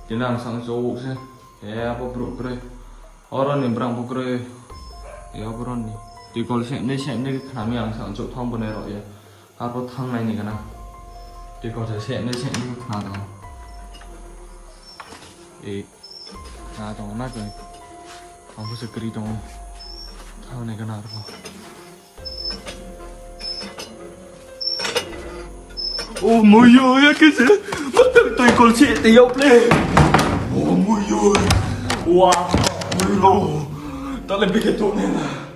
Dinang sang cowok sih. Ya apa bro kre. Orang nih berang kre. Ya bro nih. Di kol sih ini kami yang sang cowok thong bener ya. Apa thang này nih kana. Di kol sih ini nah dong. Nah dong nak nih. Aku sekeri dong. Thang này kana apa. Oh môi ơi cái gì mất tôi còn chị tí ốc lên. Oh môi ơi wow môi lô tao lên bị cái chỗ này là